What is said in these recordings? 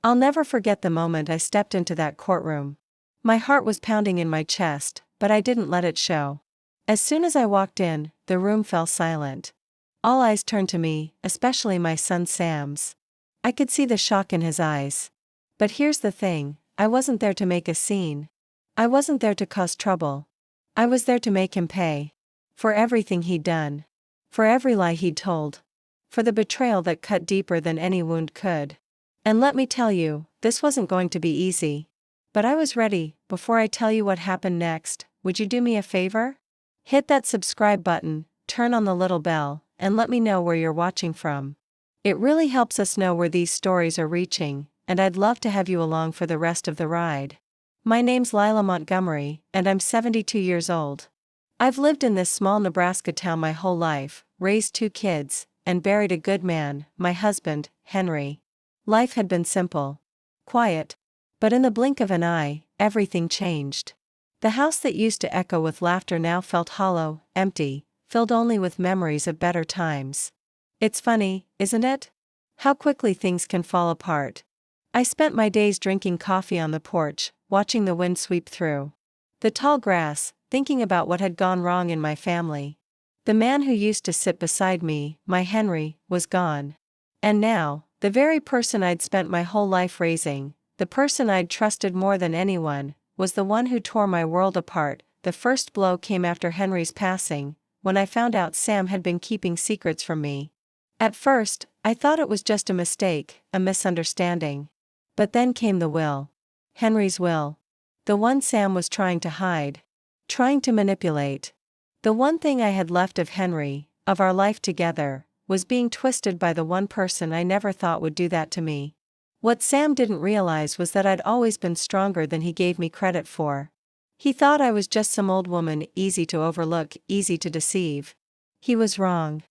I'll never forget the moment I stepped into that courtroom. My heart was pounding in my chest, but I didn't let it show. As soon as I walked in, the room fell silent. All eyes turned to me, especially my son Sam's. I could see the shock in his eyes. But here's the thing, I wasn't there to make a scene. I wasn't there to cause trouble. I was there to make him pay. For everything he'd done. For every lie he'd told. For the betrayal that cut deeper than any wound could. And let me tell you, this wasn't going to be easy. But I was ready. Before I tell you what happened next, would you do me a favor? Hit that subscribe button, turn on the little bell, and let me know where you're watching from. It really helps us know where these stories are reaching, and I'd love to have you along for the rest of the ride. My name's Lila Montgomery, and I'm 72 years old. I've lived in this small Nebraska town my whole life, raised 2 kids, and buried a good man, my husband, Henry. Life had been simple. Quiet. But in the blink of an eye, everything changed. The house that used to echo with laughter now felt hollow, empty, filled only with memories of better times. It's funny, isn't it? How quickly things can fall apart. I spent my days drinking coffee on the porch, watching the wind sweep through the tall grass, thinking about what had gone wrong in my family. The man who used to sit beside me, my Henry, was gone. And now, the very person I'd spent my whole life raising, the person I'd trusted more than anyone, was the one who tore my world apart. The first blow came after Henry's passing, when I found out Sam had been keeping secrets from me. At first, I thought it was just a mistake, a misunderstanding. But then came the will. Henry's will. The one Sam was trying to hide. Trying to manipulate. The one thing I had left of Henry, of our life together, was being twisted by the one person I never thought would do that to me. What Sam didn't realize was that I'd always been stronger than he gave me credit for. He thought I was just some old woman, easy to overlook, easy to deceive. He was wrong.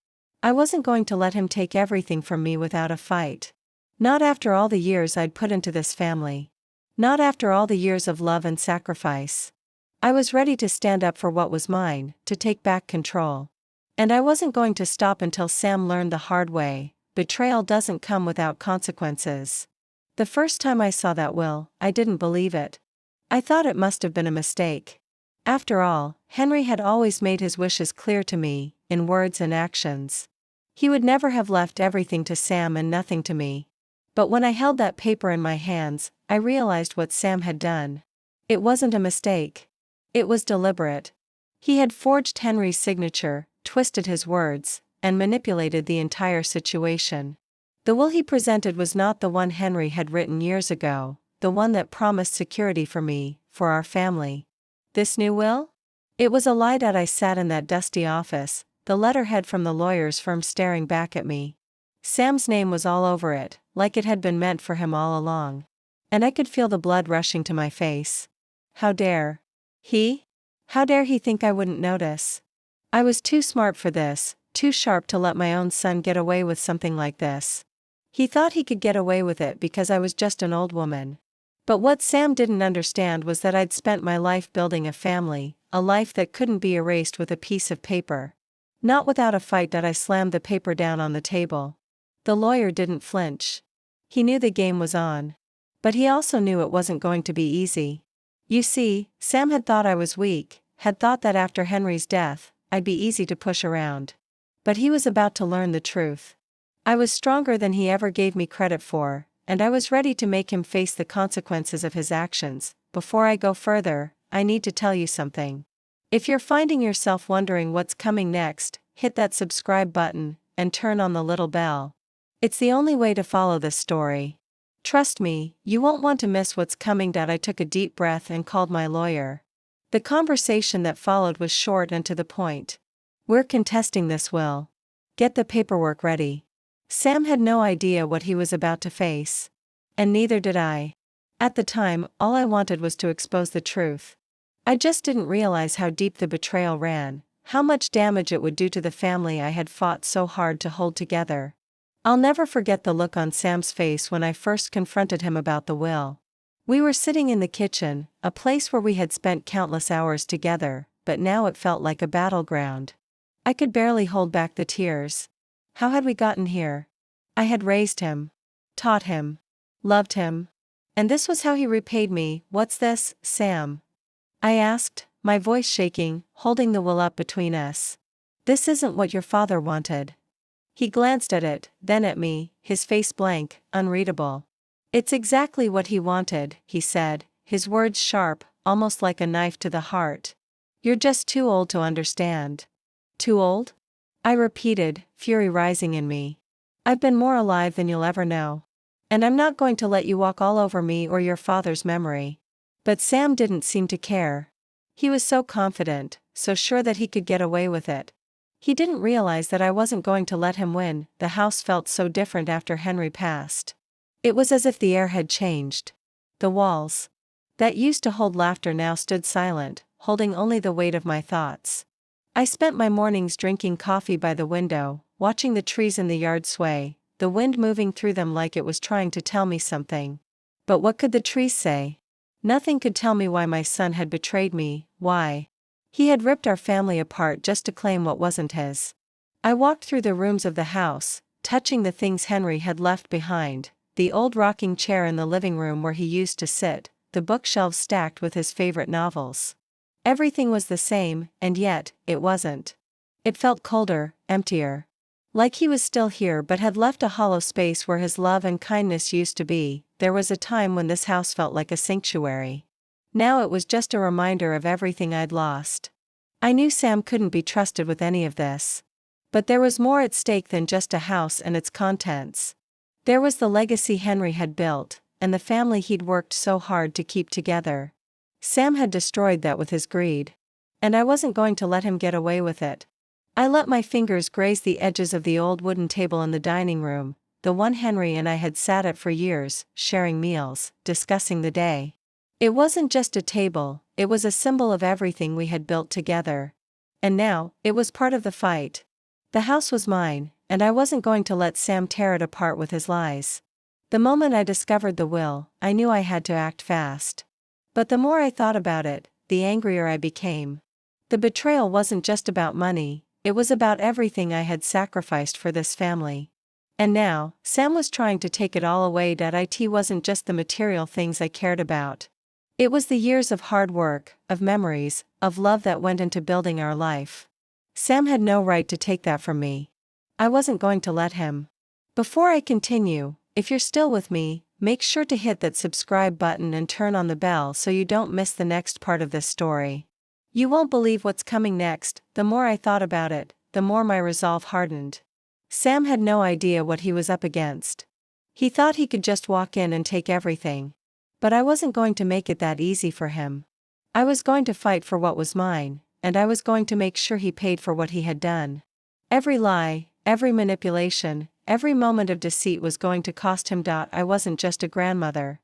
I wasn't going to let him take everything from me without a fight. Not after all the years I'd put into this family. Not after all the years of love and sacrifice. I was ready to stand up for what was mine, to take back control. And I wasn't going to stop until Sam learned the hard way: betrayal doesn't come without consequences. The first time I saw that will, I didn't believe it. I thought it must have been a mistake. After all, Henry had always made his wishes clear to me, in words and actions. He would never have left everything to Sam and nothing to me. But when I held that paper in my hands, I realized what Sam had done. It wasn't a mistake. It was deliberate. He had forged Henry's signature, twisted his words, and manipulated the entire situation. The will he presented was not the one Henry had written years ago, the one that promised security for me, for our family. This new will? It was a lie. That I sat in that dusty office, the letterhead from the lawyer's firm staring back at me. Sam's name was all over it, like it had been meant for him all along. And I could feel the blood rushing to my face. How dare he? How dare he think I wouldn't notice? I was too smart for this, too sharp to let my own son get away with something like this. He thought he could get away with it because I was just an old woman. But what Sam didn't understand was that I'd spent my life building a family, a life that couldn't be erased with a piece of paper. Not without a fight. That I slammed the paper down on the table. The lawyer didn't flinch. He knew the game was on. But he also knew it wasn't going to be easy. You see, Sam had thought I was weak, had thought that after Henry's death, I'd be easy to push around. But he was about to learn the truth. I was stronger than he ever gave me credit for, and I was ready to make him face the consequences of his actions. Before I go further, I need to tell you something. If you're finding yourself wondering what's coming next, hit that subscribe button, and turn on the little bell. It's the only way to follow this story. Trust me, you won't want to miss what's coming. I took a deep breath and called my lawyer. The conversation that followed was short and to the point. We're contesting this will. Get the paperwork ready. Sam had no idea what he was about to face. And neither did I. At the time, all I wanted was to expose the truth. I just didn't realize how deep the betrayal ran, how much damage it would do to the family I had fought so hard to hold together. I'll never forget the look on Sam's face when I first confronted him about the will. We were sitting in the kitchen, a place where we had spent countless hours together, but now it felt like a battleground. I could barely hold back the tears. How had we gotten here? I had raised him. Taught him. Loved him. And this was how he repaid me. What's this, Sam? I asked, my voice shaking, holding the will up between us. This isn't what your father wanted. He glanced at it, then at me, his face blank, unreadable. It's exactly what he wanted, he said, his words sharp, almost like a knife to the heart. You're just too old to understand. Too old? I repeated, fury rising in me. I've been more alive than you'll ever know. And I'm not going to let you walk all over me or your father's memory. But Sam didn't seem to care. He was so confident, so sure that he could get away with it. He didn't realize that I wasn't going to let him win. The house felt so different after Henry passed. It was as if the air had changed. The walls that used to hold laughter now stood silent, holding only the weight of my thoughts. I spent my mornings drinking coffee by the window, watching the trees in the yard sway, the wind moving through them like it was trying to tell me something. But what could the trees say? Nothing could tell me why my son had betrayed me, why he had ripped our family apart just to claim what wasn't his. I walked through the rooms of the house, touching the things Henry had left behind, the old rocking chair in the living room where he used to sit, the bookshelves stacked with his favorite novels. Everything was the same, and yet, it wasn't. It felt colder, emptier. Like he was still here but had left a hollow space where his love and kindness used to be. There was a time when this house felt like a sanctuary. Now it was just a reminder of everything I'd lost. I knew Sam couldn't be trusted with any of this. But there was more at stake than just a house and its contents. There was the legacy Henry had built, and the family he'd worked so hard to keep together. Sam had destroyed that with his greed. And I wasn't going to let him get away with it. I let my fingers graze the edges of the old wooden table in the dining room, the one Henry and I had sat at for years, sharing meals, discussing the day. It wasn't just a table, it was a symbol of everything we had built together. And now, it was part of the fight. The house was mine, and I wasn't going to let Sam tear it apart with his lies. The moment I discovered the will, I knew I had to act fast. But the more I thought about it, the angrier I became. The betrayal wasn't just about money, it was about everything I had sacrificed for this family. And now, Sam was trying to take it all away. It wasn't just the material things I cared about. It was the years of hard work, of memories, of love that went into building our life. Sam had no right to take that from me. I wasn't going to let him. Before I continue, if you're still with me, make sure to hit that subscribe button and turn on the bell so you don't miss the next part of this story. You won't believe what's coming next. The more I thought about it, the more my resolve hardened. Sam had no idea what he was up against. He thought he could just walk in and take everything. But I wasn't going to make it that easy for him. I was going to fight for what was mine, and I was going to make sure he paid for what he had done. Every lie, every manipulation, every moment of deceit was going to cost him. I wasn't just a grandmother.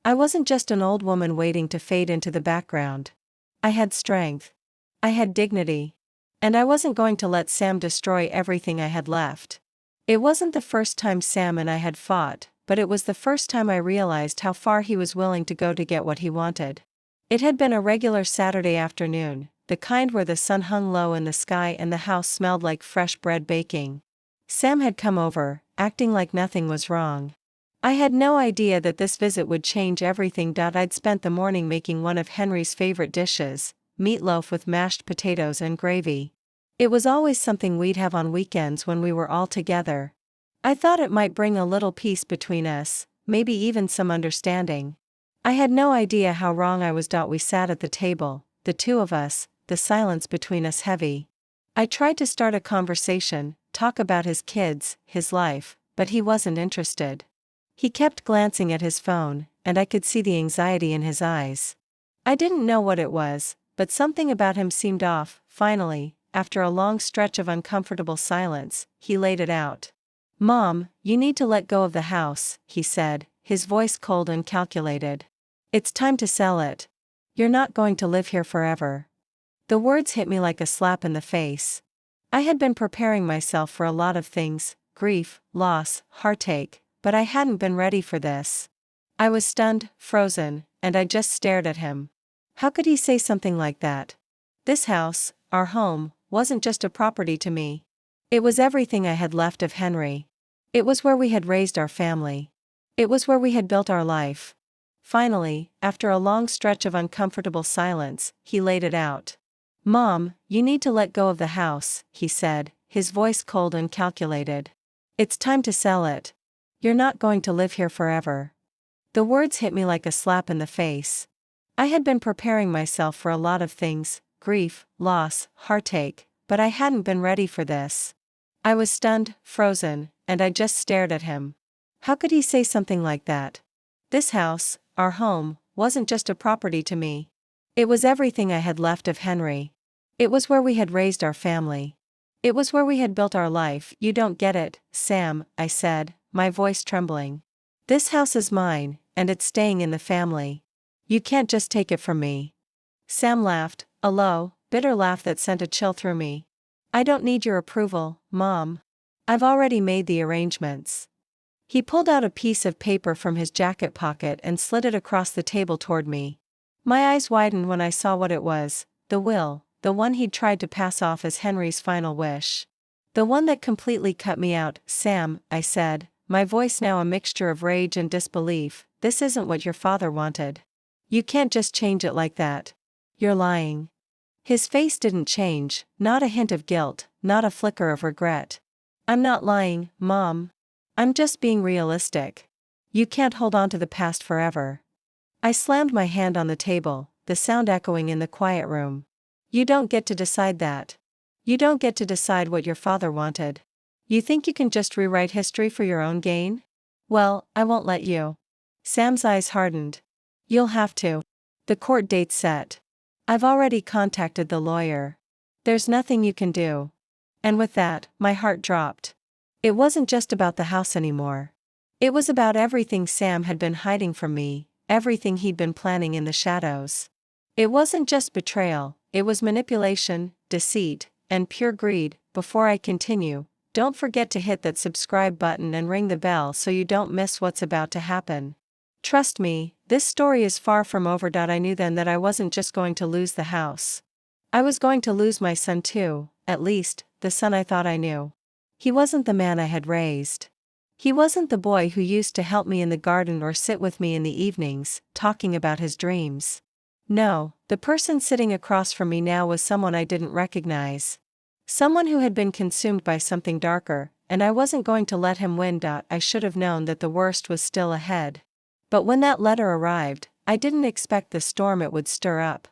I wasn't just an old woman waiting to fade into the background. I had strength. I had dignity. And I wasn't going to let Sam destroy everything I had left. It wasn't the first time Sam and I had fought, but it was the first time I realized how far he was willing to go to get what he wanted. It had been a regular Saturday afternoon, the kind where the sun hung low in the sky and the house smelled like fresh bread baking. Sam had come over, acting like nothing was wrong. I had no idea that this visit would change everything. I'd spent the morning making one of Henry's favorite dishes, meatloaf with mashed potatoes and gravy. It was always something we'd have on weekends when we were all together. I thought it might bring a little peace between us, maybe even some understanding. I had no idea how wrong I was. We sat at the table, the two of us, the silence between us heavy. I tried to start a conversation, talk about his kids, his life, but he wasn't interested. He kept glancing at his phone, and I could see the anxiety in his eyes. I didn't know what it was, but something about him seemed off. Finally, after a long stretch of uncomfortable silence, he laid it out. "Mom, you need to let go of the house," he said, his voice cold and calculated. "It's time to sell it. You're not going to live here forever." The words hit me like a slap in the face. I had been preparing myself for a lot of things, grief, loss, heartache, but I hadn't been ready for this. I was stunned, frozen, and I just stared at him. How could he say something like that? This house, our home, wasn't just a property to me. It was everything I had left of Henry. It was where we had raised our family. It was where we had built our life. Finally, after a long stretch of uncomfortable silence, he laid it out. "Mom, you need to let go of the house," he said, his voice cold and calculated. "It's time to sell it. You're not going to live here forever." The words hit me like a slap in the face. I had been preparing myself for a lot of things: grief, loss, heartache, but I hadn't been ready for this. I was stunned, frozen, and I just stared at him. How could he say something like that? This house, our home, wasn't just a property to me. It was everything I had left of Henry. It was where we had raised our family. It was where we had built our life. "You don't get it, Sam," I said, my voice trembling. "This house is mine, and it's staying in the family. You can't just take it from me." Sam laughed, a low, bitter laugh that sent a chill through me. "I don't need your approval, Mom. I've already made the arrangements." He pulled out a piece of paper from his jacket pocket and slid it across the table toward me. My eyes widened when I saw what it was: the will, the one he'd tried to pass off as Henry's final wish. "The one that completely cut me out, Sam," I said, my voice now a mixture of rage and disbelief. "This isn't what your father wanted. You can't just change it like that. You're lying." His face didn't change, not a hint of guilt, not a flicker of regret. "I'm not lying, Mom. I'm just being realistic. You can't hold on to the past forever." I slammed my hand on the table, the sound echoing in the quiet room. "You don't get to decide that. You don't get to decide what your father wanted. You think you can just rewrite history for your own gain? Well, I won't let you." Sam's eyes hardened. "You'll have to. The court date's set. I've already contacted the lawyer. There's nothing you can do." And with that, my heart dropped. It wasn't just about the house anymore. It was about everything Sam had been hiding from me, everything he'd been planning in the shadows. It wasn't just betrayal, it was manipulation, deceit, and pure greed. Before I continue, don't forget to hit that subscribe button and ring the bell so you don't miss what's about to happen. Trust me, this story is far from over. I knew then that I wasn't just going to lose the house. I was going to lose my son too, at least, the son I thought I knew. He wasn't the man I had raised. He wasn't the boy who used to help me in the garden or sit with me in the evenings, talking about his dreams. No, the person sitting across from me now was someone I didn't recognize. Someone who had been consumed by something darker, and I wasn't going to let him win. I should have known that the worst was still ahead. But when that letter arrived, I didn't expect the storm it would stir up.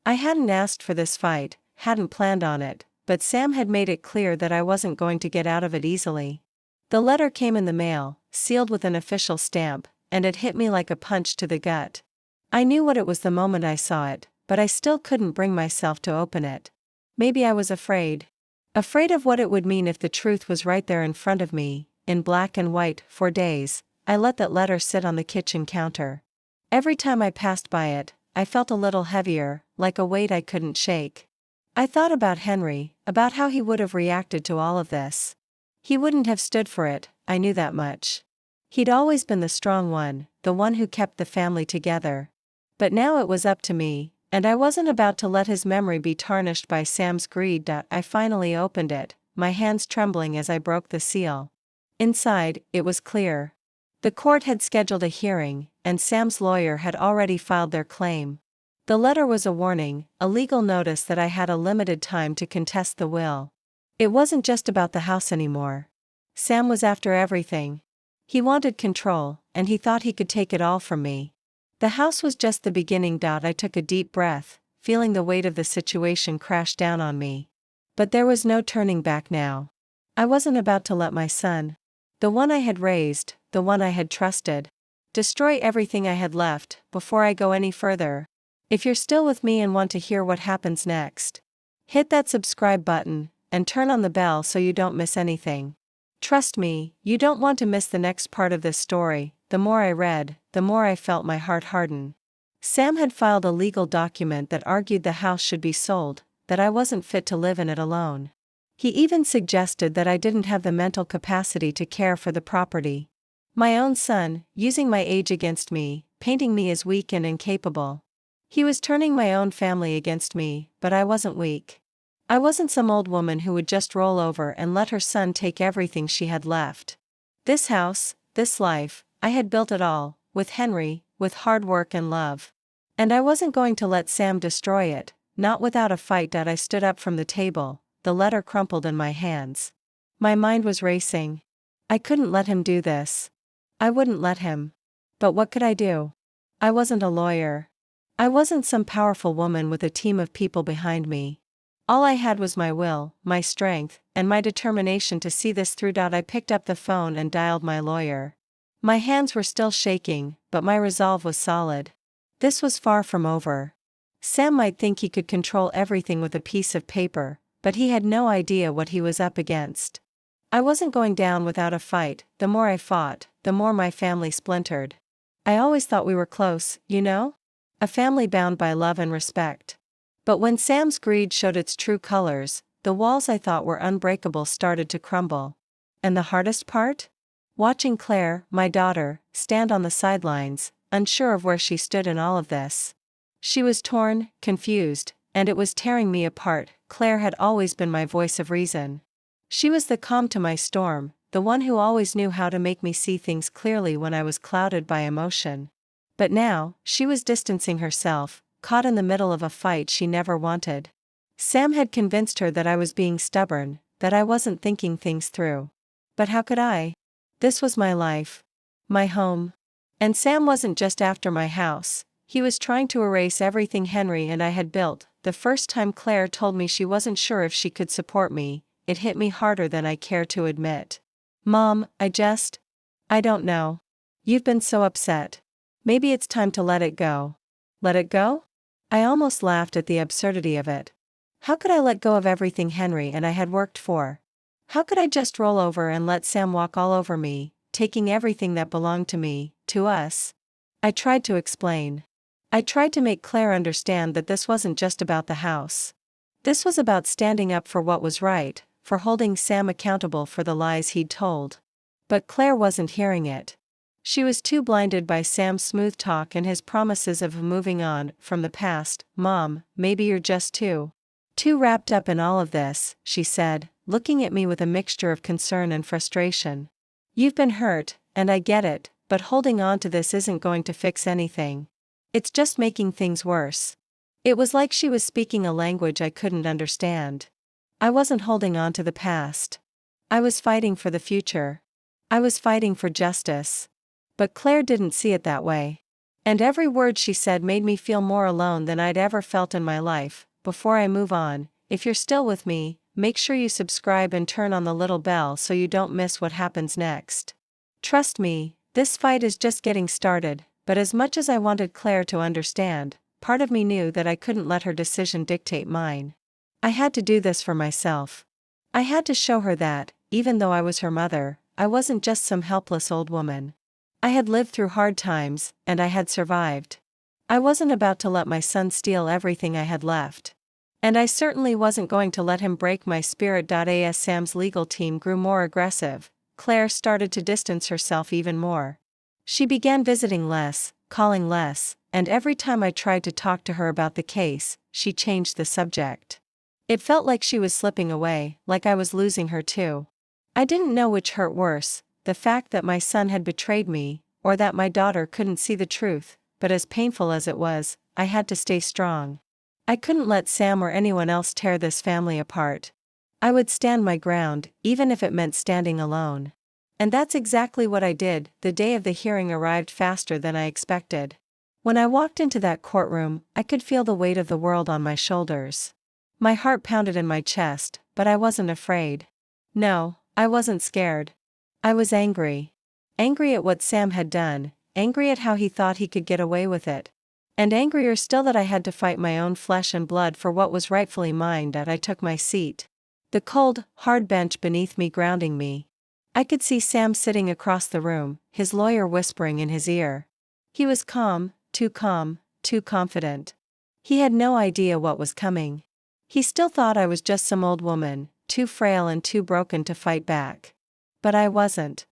I hadn't asked for this fight, hadn't planned on it, but Sam had made it clear that I wasn't going to get out of it easily. The letter came in the mail, sealed with an official stamp, and it hit me like a punch to the gut. I knew what it was the moment I saw it, but I still couldn't bring myself to open it. Maybe I was afraid. Afraid of what it would mean if the truth was right there in front of me, in black and white. For days, I let that letter sit on the kitchen counter. Every time I passed by it, I felt a little heavier, like a weight I couldn't shake. I thought about Henry, about how he would have reacted to all of this. He wouldn't have stood for it, I knew that much. He'd always been the strong one, the one who kept the family together. But now it was up to me, and I wasn't about to let his memory be tarnished by Sam's greed. I finally opened it, my hands trembling as I broke the seal. Inside, it was clear. The court had scheduled a hearing, and Sam's lawyer had already filed their claim. The letter was a warning, a legal notice that I had a limited time to contest the will. It wasn't just about the house anymore. Sam was after everything. He wanted control, and he thought he could take it all from me. The house was just the beginning. I took a deep breath, feeling the weight of the situation crash down on me. But there was no turning back now. I wasn't about to let my son, the one I had raised, the one I had trusted, destroy everything I had left. Before I go any further, if you're still with me and want to hear what happens next, hit that subscribe button, and turn on the bell so you don't miss anything. Trust me, you don't want to miss the next part of this story. The more I read, the more I felt my heart harden. Sam had filed a legal document that argued the house should be sold, that I wasn't fit to live in it alone. He even suggested that I didn't have the mental capacity to care for the property. My own son, using my age against me, painting me as weak and incapable. He was turning my own family against me, but I wasn't weak. I wasn't some old woman who would just roll over and let her son take everything she had left. This house, this life, I had built it all, with Henry, with hard work and love. And I wasn't going to let Sam destroy it, not without a fight. I stood up from the table, the letter crumpled in my hands. My mind was racing. I couldn't let him do this. I wouldn't let him. But what could I do? I wasn't a lawyer. I wasn't some powerful woman with a team of people behind me. All I had was my will, my strength, and my determination to see this through. I picked up the phone and dialed my lawyer. My hands were still shaking, but my resolve was solid. This was far from over. Sam might think he could control everything with a piece of paper, but he had no idea what he was up against. I wasn't going down without a fight. The more I fought, the more my family splintered. I always thought we were close, you know? A family bound by love and respect. But when Sam's greed showed its true colors, the walls I thought were unbreakable started to crumble. And the hardest part? Watching Claire, my daughter, stand on the sidelines, unsure of where she stood in all of this. She was torn, confused, and it was tearing me apart. Claire had always been my voice of reason. She was the calm to my storm, the one who always knew how to make me see things clearly when I was clouded by emotion. But now, she was distancing herself, caught in the middle of a fight she never wanted. Sam had convinced her that I was being stubborn, that I wasn't thinking things through. But how could I? This was my life. My home. And Sam wasn't just after my house, he was trying to erase everything Henry and I had built. The first time Claire told me she wasn't sure if she could support me, it hit me harder than I care to admit. Mom, I don't know. You've been so upset. Maybe it's time to let it go. Let it go? I almost laughed at the absurdity of it. How could I let go of everything Henry and I had worked for? How could I just roll over and let Sam walk all over me, taking everything that belonged to me, to us? I tried to explain. I tried to make Claire understand that this wasn't just about the house. This was about standing up for what was right, for holding Sam accountable for the lies he'd told. But Claire wasn't hearing it. She was too blinded by Sam's smooth talk and his promises of moving on from the past. Mom, maybe you're just too wrapped up in all of this, she said, looking at me with a mixture of concern and frustration. You've been hurt, and I get it, but holding on to this isn't going to fix anything. It's just making things worse. It was like she was speaking a language I couldn't understand. I wasn't holding on to the past. I was fighting for the future. I was fighting for justice. But Claire didn't see it that way. And every word she said made me feel more alone than I'd ever felt in my life. Before I move on, if you're still with me, make sure you subscribe and turn on the little bell so you don't miss what happens next. Trust me, this fight is just getting started, but as much as I wanted Claire to understand, part of me knew that I couldn't let her decision dictate mine. I had to do this for myself. I had to show her that, even though I was her mother, I wasn't just some helpless old woman. I had lived through hard times, and I had survived. I wasn't about to let my son steal everything I had left. And I certainly wasn't going to let him break my spirit. As Sam's legal team grew more aggressive, Claire started to distance herself even more. She began visiting less, calling less, and every time I tried to talk to her about the case, she changed the subject. It felt like she was slipping away, like I was losing her too. I didn't know which hurt worse, the fact that my son had betrayed me, or that my daughter couldn't see the truth, but as painful as it was, I had to stay strong. I couldn't let Sam or anyone else tear this family apart. I would stand my ground, even if it meant standing alone. And that's exactly what I did. The day of the hearing arrived faster than I expected. When I walked into that courtroom, I could feel the weight of the world on my shoulders. My heart pounded in my chest, but I wasn't afraid. No, I wasn't scared. I was angry. Angry at what Sam had done, angry at how he thought he could get away with it. And angrier still that I had to fight my own flesh and blood for what was rightfully mine. I took my seat. The cold, hard bench beneath me grounding me. I could see Sam sitting across the room, his lawyer whispering in his ear. He was calm, too confident. He had no idea what was coming. He still thought I was just some old woman, too frail and too broken to fight back. But I wasn't.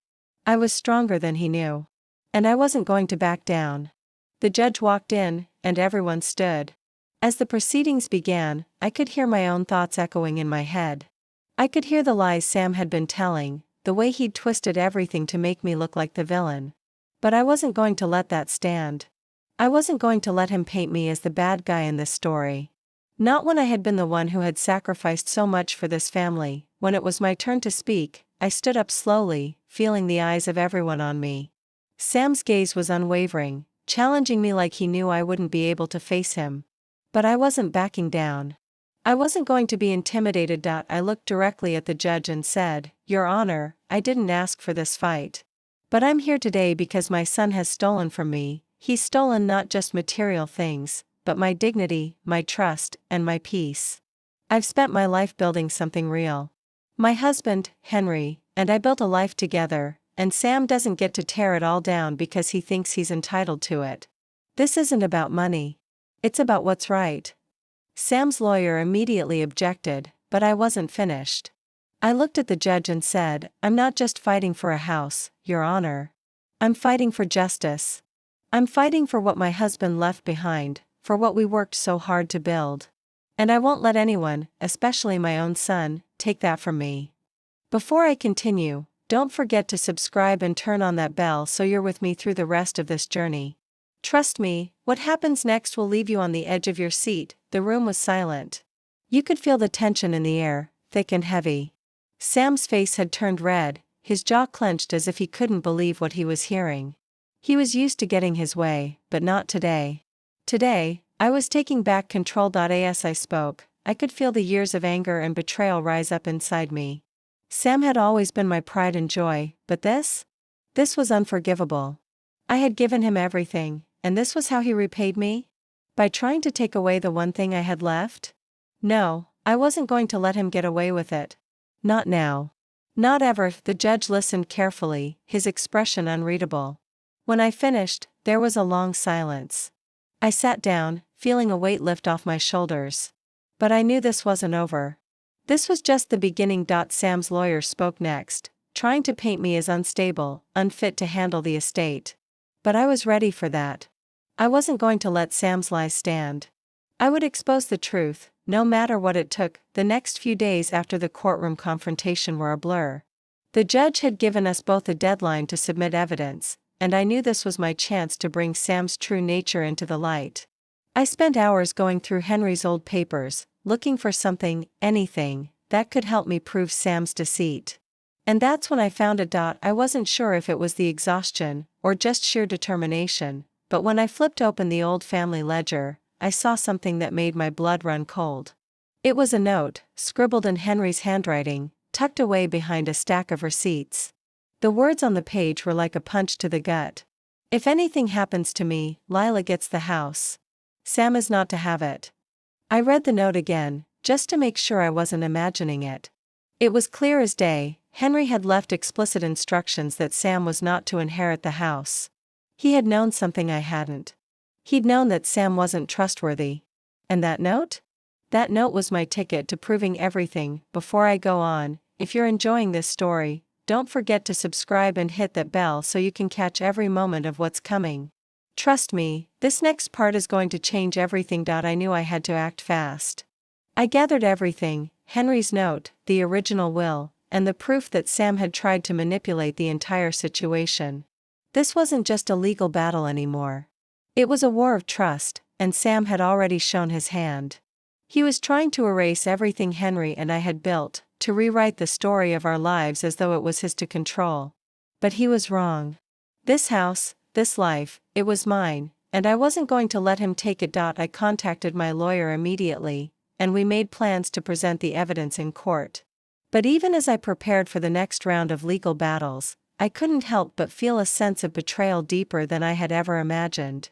I was stronger than he knew. And I wasn't going to back down. The judge walked in, and everyone stood. As the proceedings began, I could hear my own thoughts echoing in my head. I could hear the lies Sam had been telling, the way he'd twisted everything to make me look like the villain. But I wasn't going to let that stand. I wasn't going to let him paint me as the bad guy in this story. Not when I had been the one who had sacrificed so much for this family. When it was my turn to speak, I stood up slowly, feeling the eyes of everyone on me. Sam's gaze was unwavering, challenging me like he knew I wouldn't be able to face him. But I wasn't backing down. I wasn't going to be intimidated. I looked directly at the judge and said, "Your Honor, I didn't ask for this fight. But I'm here today because my son has stolen from me. He's stolen not just material things, but my dignity, my trust, and my peace. I've spent my life building something real. My husband, Henry, and I built a life together, and Sam doesn't get to tear it all down because he thinks he's entitled to it. This isn't about money. It's about what's right." Sam's lawyer immediately objected, but I wasn't finished. I looked at the judge and said, "I'm not just fighting for a house, Your Honor. I'm fighting for justice. I'm fighting for what my husband left behind, for what we worked so hard to build. And I won't let anyone, especially my own son, take that from me." Before I continue, don't forget to subscribe and turn on that bell so you're with me through the rest of this journey. Trust me, what happens next will leave you on the edge of your seat. The room was silent. You could feel the tension in the air, thick and heavy. Sam's face had turned red, his jaw clenched as if he couldn't believe what he was hearing. He was used to getting his way, but not today. Today, I was taking back control. As I spoke, I could feel the years of anger and betrayal rise up inside me. Sam had always been my pride and joy, but this was unforgivable. I had given him everything, and this was how he repaid me? By trying to take away the one thing I had left? No, I wasn't going to let him get away with it. Not now. Not ever. The judge listened carefully, his expression unreadable. When I finished, there was a long silence. I sat down, feeling a weight lift off my shoulders. But I knew this wasn't over. This was just the beginning. Sam's lawyer spoke next, trying to paint me as unstable, unfit to handle the estate. But I was ready for that. I wasn't going to let Sam's lies stand. I would expose the truth, no matter what it took. The next few days after the courtroom confrontation were a blur. The judge had given us both a deadline to submit evidence, and I knew this was my chance to bring Sam's true nature into the light. I spent hours going through Henry's old papers, looking for something, anything, that could help me prove Sam's deceit. And that's when I found it. I wasn't sure if it was the exhaustion, or just sheer determination, but when I flipped open the old family ledger, I saw something that made my blood run cold. It was a note, scribbled in Henry's handwriting, tucked away behind a stack of receipts. The words on the page were like a punch to the gut. "If anything happens to me, Lila gets the house. Sam is not to have it." I read the note again, just to make sure I wasn't imagining it. It was clear as day. Henry had left explicit instructions that Sam was not to inherit the house. He had known something I hadn't. He'd known that Sam wasn't trustworthy. And that note? That note was my ticket to proving everything. Before I go on, if you're enjoying this story, don't forget to subscribe and hit that bell so you can catch every moment of what's coming. Trust me, this next part is going to change everything. I knew I had to act fast. I gathered everything, Henry's note, the original will, and the proof that Sam had tried to manipulate the entire situation. This wasn't just a legal battle anymore. It was a war of trust, and Sam had already shown his hand. He was trying to erase everything Henry and I had built, to rewrite the story of our lives as though it was his to control. But he was wrong. This house, this life, it was mine, and I wasn't going to let him take it. I contacted my lawyer immediately, and we made plans to present the evidence in court. But even as I prepared for the next round of legal battles, I couldn't help but feel a sense of betrayal deeper than I had ever imagined.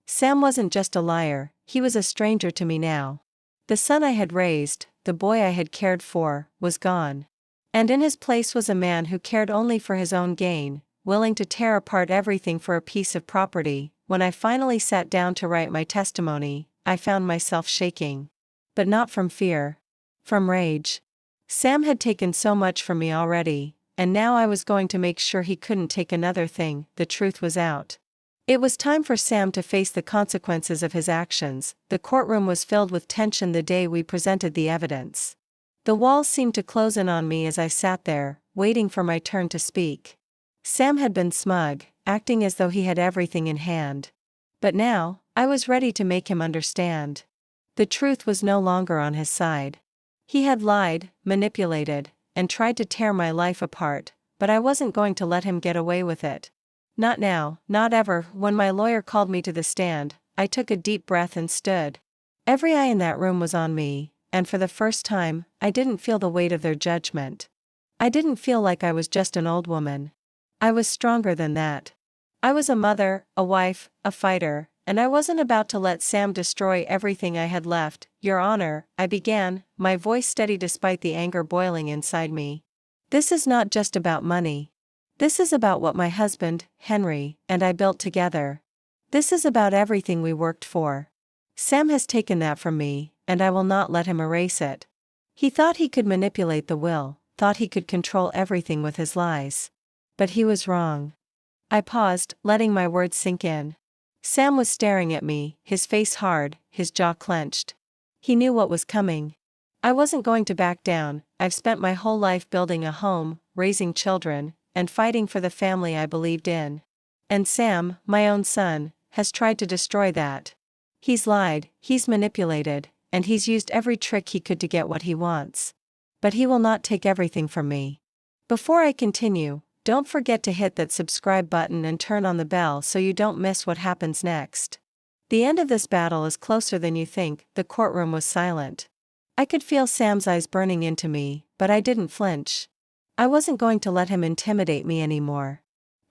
Sam wasn't just a liar, he was a stranger to me now. The son I had raised, the boy I had cared for, was gone. And in his place was a man who cared only for his own gain, willing to tear apart everything for a piece of property. When I finally sat down to write my testimony, I found myself shaking. But not from fear. From rage. Sam had taken so much from me already, and now I was going to make sure he couldn't take another thing. The truth was out. It was time for Sam to face the consequences of his actions. The courtroom was filled with tension the day we presented the evidence. The walls seemed to close in on me as I sat there, waiting for my turn to speak. Sam had been smug, acting as though he had everything in hand. But now, I was ready to make him understand. The truth was no longer on his side. He had lied, manipulated, and tried to tear my life apart, but I wasn't going to let him get away with it. Not now, not ever. When my lawyer called me to the stand, I took a deep breath and stood. Every eye in that room was on me, and for the first time, I didn't feel the weight of their judgment. I didn't feel like I was just an old woman. I was stronger than that. I was a mother, a wife, a fighter, and I wasn't about to let Sam destroy everything I had left. Your Honor, I began, my voice steady despite the anger boiling inside me. This is not just about money. This is about what my husband, Henry, and I built together. This is about everything we worked for. Sam has taken that from me, and I will not let him erase it. He thought he could manipulate the will, thought he could control everything with his lies. But he was wrong. I paused, letting my words sink in. Sam was staring at me, his face hard, his jaw clenched. He knew what was coming. I wasn't going to back down. I've spent my whole life building a home, raising children, and fighting for the family I believed in. And Sam, my own son, has tried to destroy that. He's lied, he's manipulated, and he's used every trick he could to get what he wants. But he will not take everything from me. Before I continue, don't forget to hit that subscribe button and turn on the bell so you don't miss what happens next. The end of this battle is closer than you think. The courtroom was silent. I could feel Sam's eyes burning into me, but I didn't flinch. I wasn't going to let him intimidate me anymore.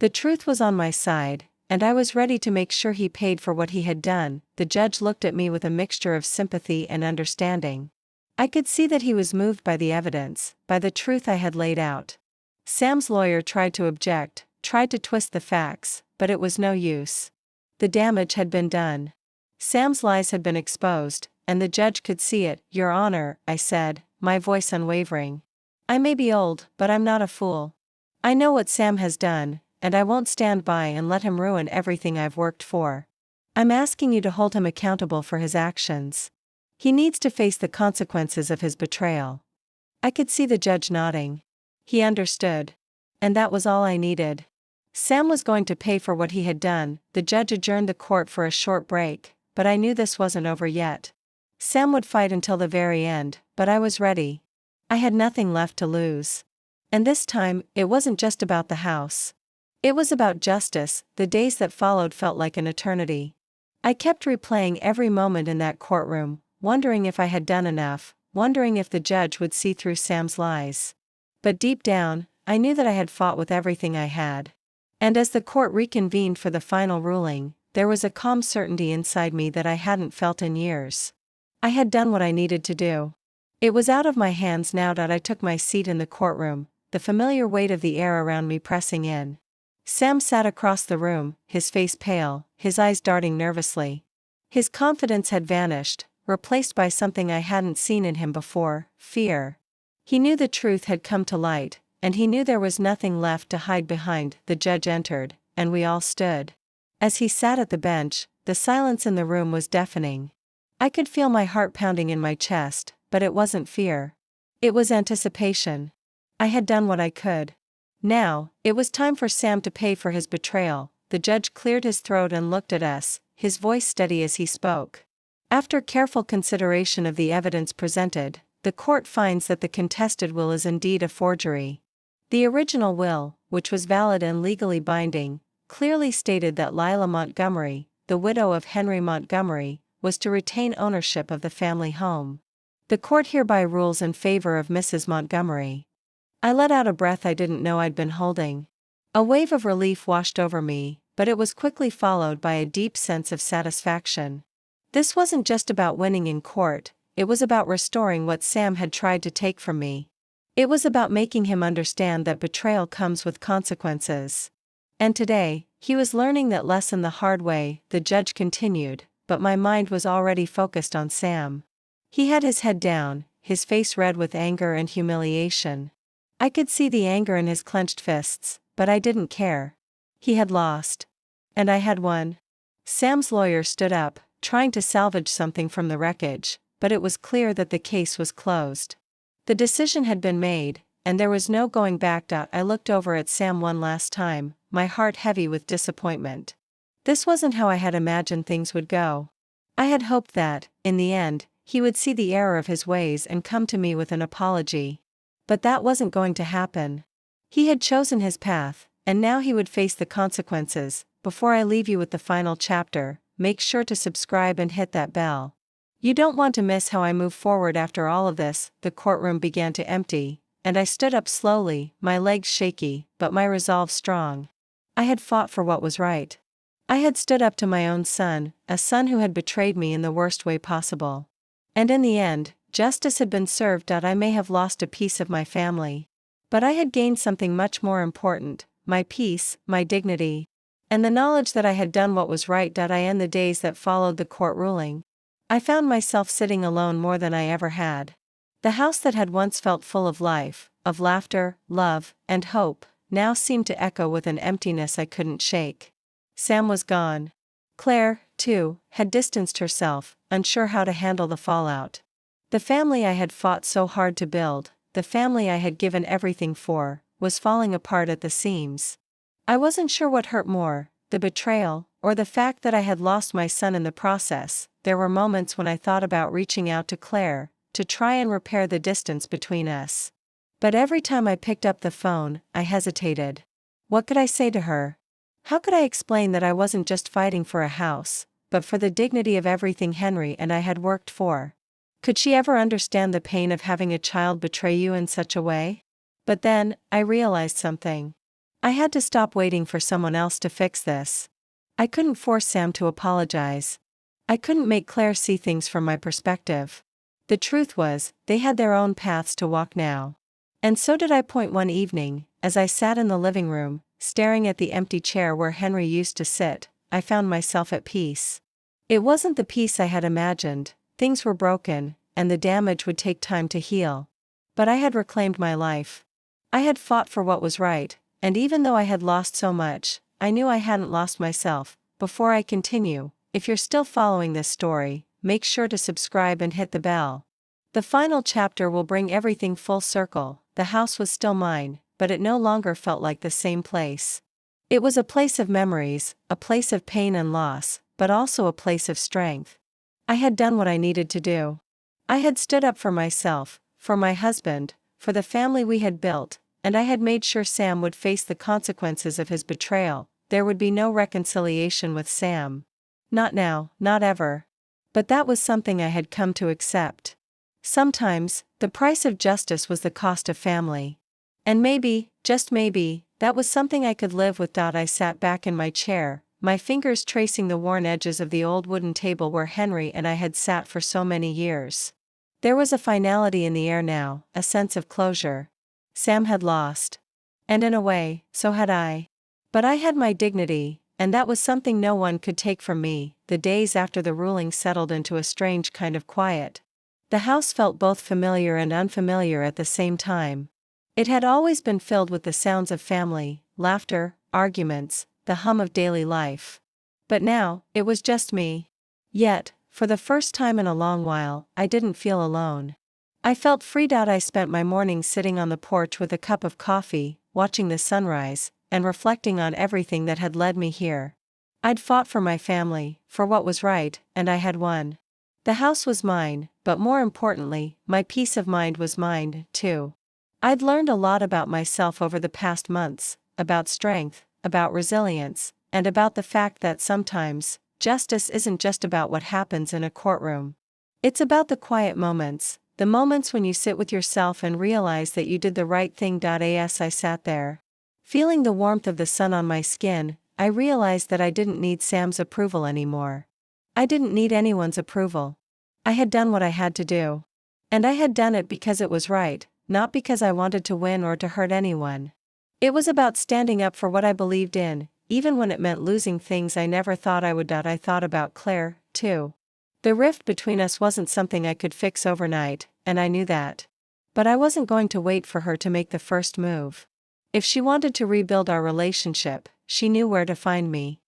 The truth was on my side, and I was ready to make sure he paid for what he had done. The judge looked at me with a mixture of sympathy and understanding. I could see that he was moved by the evidence, by the truth I had laid out. Sam's lawyer tried to object, tried to twist the facts, but it was no use. The damage had been done. Sam's lies had been exposed, and the judge could see it. Your Honor, I said, my voice unwavering. I may be old, but I'm not a fool. I know what Sam has done, and I won't stand by and let him ruin everything I've worked for. I'm asking you to hold him accountable for his actions. He needs to face the consequences of his betrayal. I could see the judge nodding. He understood. And that was all I needed. Sam was going to pay for what he had done. The judge adjourned the court for a short break, but I knew this wasn't over yet. Sam would fight until the very end, but I was ready. I had nothing left to lose. And this time, it wasn't just about the house. It was about justice. The days that followed felt like an eternity. I kept replaying every moment in that courtroom, wondering if I had done enough, wondering if the judge would see through Sam's lies. But deep down, I knew that I had fought with everything I had. And as the court reconvened for the final ruling, there was a calm certainty inside me that I hadn't felt in years. I had done what I needed to do. It was out of my hands now that I took my seat in the courtroom, the familiar weight of the air around me pressing in. Sam sat across the room, his face pale, his eyes darting nervously. His confidence had vanished, replaced by something I hadn't seen in him before, fear. He knew the truth had come to light, and he knew there was nothing left to hide behind. The judge entered, and we all stood. As he sat at the bench, the silence in the room was deafening. I could feel my heart pounding in my chest, but it wasn't fear. It was anticipation. I had done what I could. Now, it was time for Sam to pay for his betrayal. The judge cleared his throat and looked at us, his voice steady as he spoke. After careful consideration of the evidence presented, the court finds that the contested will is indeed a forgery. The original will, which was valid and legally binding, clearly stated that Lila Montgomery, the widow of Henry Montgomery, was to retain ownership of the family home. The court hereby rules in favor of Mrs. Montgomery. I let out a breath I didn't know I'd been holding. A wave of relief washed over me, but it was quickly followed by a deep sense of satisfaction. This wasn't just about winning in court, it was about restoring what Sam had tried to take from me. It was about making him understand that betrayal comes with consequences. And today, he was learning that lesson the hard way. The judge continued, but my mind was already focused on Sam. He had his head down, his face red with anger and humiliation. I could see the anger in his clenched fists, but I didn't care. He had lost. And I had won. Sam's lawyer stood up, trying to salvage something from the wreckage, but it was clear that the case was closed. The decision had been made, and there was no going back. I looked over at Sam one last time, my heart heavy with disappointment. This wasn't how I had imagined things would go. I had hoped that, in the end, he would see the error of his ways and come to me with an apology. But that wasn't going to happen. He had chosen his path, and now he would face the consequences. Before I leave you with the final chapter, make sure to subscribe and hit that bell. You don't want to miss how I move forward after all of this. The courtroom began to empty, and I stood up slowly, my legs shaky, but my resolve strong. I had fought for what was right. I had stood up to my own son, a son who had betrayed me in the worst way possible. And in the end, justice had been served. I may have lost a piece of my family, but I had gained something much more important, my peace, my dignity, and the knowledge that I had done what was right. In the days that followed the court ruling, I found myself sitting alone more than I ever had. The house that had once felt full of life, of laughter, love, and hope, now seemed to echo with an emptiness I couldn't shake. Sam was gone. Claire, too, had distanced herself, unsure how to handle the fallout. The family I had fought so hard to build, the family I had given everything for, was falling apart at the seams. I wasn't sure what hurt more, the betrayal, or the fact that I had lost my son in the process. There were moments when I thought about reaching out to Claire, to try and repair the distance between us. But every time I picked up the phone, I hesitated. What could I say to her? How could I explain that I wasn't just fighting for a house, but for the dignity of everything Henry and I had worked for? Could she ever understand the pain of having a child betray you in such a way? But then, I realized something. I had to stop waiting for someone else to fix this. I couldn't force Sam to apologize. I couldn't make Claire see things from my perspective. The truth was, they had their own paths to walk now. And so did I. One evening, as I sat in the living room, staring at the empty chair where Henry used to sit, I found myself at peace. It wasn't the peace I had imagined. Things were broken, and the damage would take time to heal. But I had reclaimed my life. I had fought for what was right, and even though I had lost so much, I knew I hadn't lost myself. Before I continue, if you're still following this story, make sure to subscribe and hit the bell. The final chapter will bring everything full circle. The house was still mine, but it no longer felt like the same place. It was a place of memories, a place of pain and loss, but also a place of strength. I had done what I needed to do. I had stood up for myself, for my husband, for the family we had built, and I had made sure Sam would face the consequences of his betrayal. There would be no reconciliation with Sam. Not now, not ever. But that was something I had come to accept. Sometimes, the price of justice was the cost of family. And maybe, just maybe, that was something I could live with. I sat back in my chair, my fingers tracing the worn edges of the old wooden table where Henry and I had sat for so many years. There was a finality in the air now, a sense of closure. Sam had lost. And in a way, so had I. But I had my dignity, and that was something no one could take from me. The days after the ruling settled into a strange kind of quiet. The house felt both familiar and unfamiliar at the same time. It had always been filled with the sounds of family, laughter, arguments, the hum of daily life. But now, it was just me. Yet, for the first time in a long while, I didn't feel alone. I felt freed out. I spent my mornings sitting on the porch with a cup of coffee, watching the sunrise, and reflecting on everything that had led me here. I'd fought for my family, for what was right, and I had won. The house was mine, but more importantly, my peace of mind was mine, too. I'd learned a lot about myself over the past months, about strength, about resilience, and about the fact that sometimes, justice isn't just about what happens in a courtroom. It's about the quiet moments, the moments when you sit with yourself and realize that you did the right thing. As I sat there, feeling the warmth of the sun on my skin, I realized that I didn't need Sam's approval anymore. I didn't need anyone's approval. I had done what I had to do. And I had done it because it was right, not because I wanted to win or to hurt anyone. It was about standing up for what I believed in, even when it meant losing things I never thought I would. I thought about Claire, too. The rift between us wasn't something I could fix overnight, and I knew that. But I wasn't going to wait for her to make the first move. If she wanted to rebuild our relationship, she knew where to find me.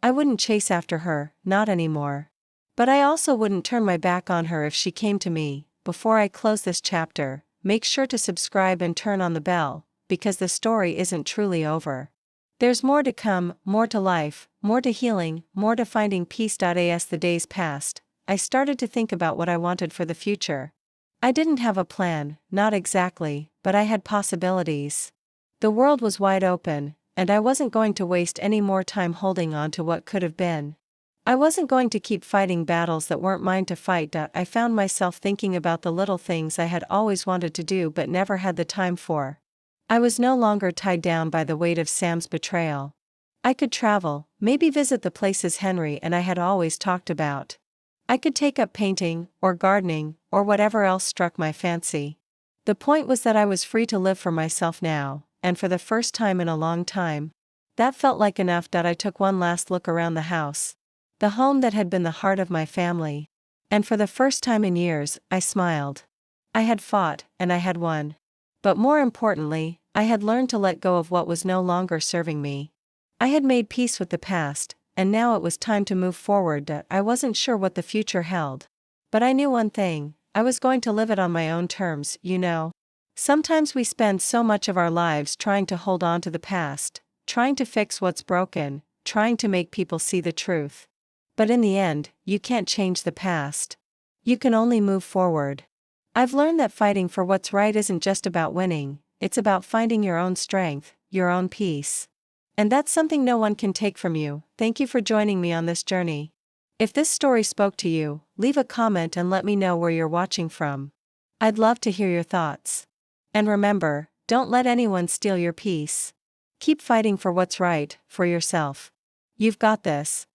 I wouldn't chase after her, not anymore. But I also wouldn't turn my back on her if she came to me. Before I close this chapter, make sure to subscribe and turn on the bell, because the story isn't truly over. There's more to come, more to life, more to healing, more to finding peace. As the days passed, I started to think about what I wanted for the future. I didn't have a plan, not exactly, but I had possibilities. The world was wide open, and I wasn't going to waste any more time holding on to what could have been. I wasn't going to keep fighting battles that weren't mine to fight. I found myself thinking about the little things I had always wanted to do but never had the time for. I was no longer tied down by the weight of Sam's betrayal. I could travel, maybe visit the places Henry and I had always talked about. I could take up painting, or gardening, or whatever else struck my fancy. The point was that I was free to live for myself now, and for the first time in a long time. That felt like enough. I took one last look around the house. The home that had been the heart of my family. And for the first time in years, I smiled. I had fought, and I had won. But more importantly, I had learned to let go of what was no longer serving me. I had made peace with the past, and now it was time to move forward. I wasn't sure what the future held. But I knew one thing: I was going to live it on my own terms, you know. Sometimes we spend so much of our lives trying to hold on to the past, trying to fix what's broken, trying to make people see the truth. But in the end, you can't change the past. You can only move forward. I've learned that fighting for what's right isn't just about winning, it's about finding your own strength, your own peace. And that's something no one can take from you. Thank you for joining me on this journey. If this story spoke to you, leave a comment and let me know where you're watching from. I'd love to hear your thoughts. And remember, don't let anyone steal your peace. Keep fighting for what's right, for yourself. You've got this.